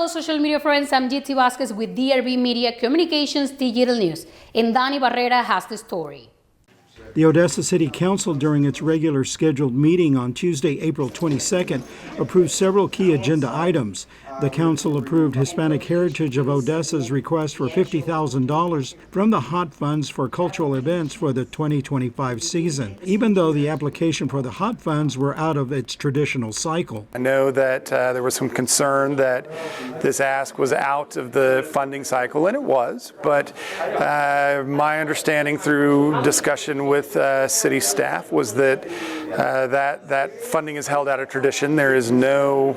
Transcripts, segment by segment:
Hello, social media friends. I'm GT Vasquez with DRB Media Communications Digital News, and Dani Barrera has the story. The Odessa City Council, during its regular scheduled meeting on Tuesday, April 22nd, approved several key agenda items. The council approved Hispanic Heritage of Odessa's request for $50,000 from the HOT funds for cultural events for the 2025 season, even though the application for the HOT funds were out of its traditional cycle. I know that there was some concern that this ask was out of the funding cycle, and it was, but my understanding through discussion with city staff was that that funding is held out of tradition. There is no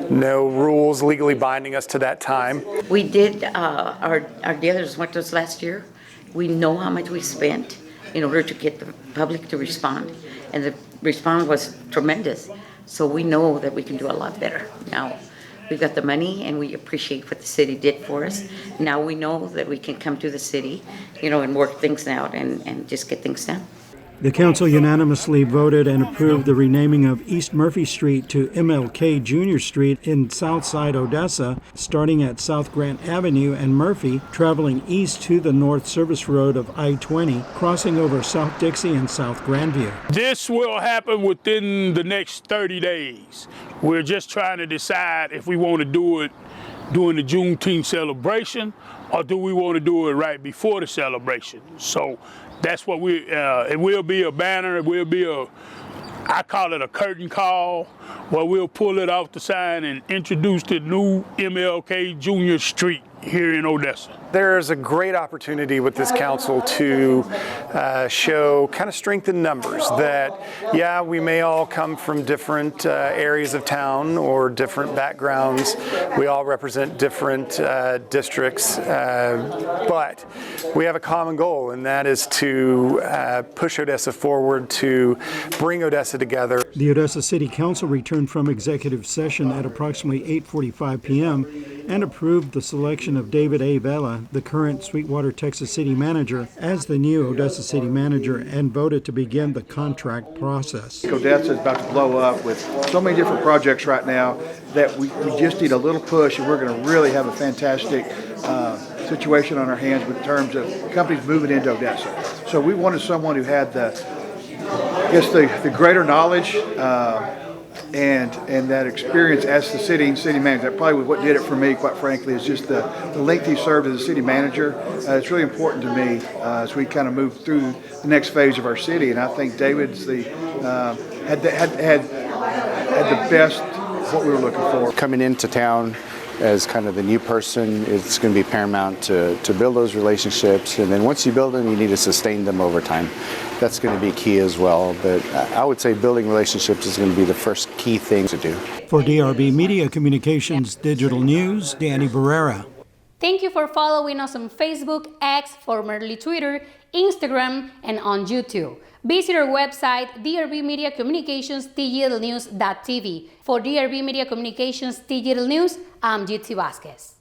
rules legally binding us to that time. We did our dealers went to us last year. We know how much we spent in order to get the public to respond, and the response was tremendous. So we know that we can do a lot better. Now we've got the money and we appreciate what the city did for us. Now we know that we can come to the city, and work things out and just get things done. The council unanimously voted and approved the renaming of East Murphy Street to MLK Jr. Street in Southside Odessa, starting at South Grant Avenue and Murphy, traveling east to the North Service Road of I-20, crossing over South Dixie and South Grandview. This will happen within the next 30 days. We're just trying to decide if we want to do it during the Juneteenth celebration, or do we want to do it right before the celebration? So that's what it will be a banner, it will be I call it a curtain call, where we'll pull it off the sign and introduce the new MLK Jr. Street here in Odessa. There's a great opportunity with this council to show kind of strength in numbers, that yeah, we may all come from different areas of town or different backgrounds. We all represent different districts, but we have a common goal, and that is to push Odessa forward, to bring Odessa together. The Odessa City Council returned from executive session at approximately 8:45 p.m. and approved the selection of David A. Vela, the current Sweetwater, Texas City Manager, as the new Odessa City Manager, and voted to begin the contract process. Odessa is about to blow up with so many different projects right now that we just need a little push, and we're going to really have a fantastic situation on our hands in terms of companies moving into Odessa. So we wanted someone who had the greater knowledge and that experience as the city manager. That probably was what did it for me, quite frankly, is just the length he served as a city manager. It's really important to me as we kind of move through the next phase of our city, and I think David's had the best what we were looking for. Coming into town as kind of the new person, it's going to be paramount to build those relationships, and then once you build them, you need to sustain them over time. That's going to be key as well, but I would say building relationships is going to be the first key thing to do. For DRB Media Communications Digital News, Dani Barrera. Thank you for following us on Facebook, X, formerly Twitter, Instagram, and on YouTube. Visit our website, DRB Media Communications Digital News.tv. For DRB Media Communications Digital News, I'm GT Vasquez.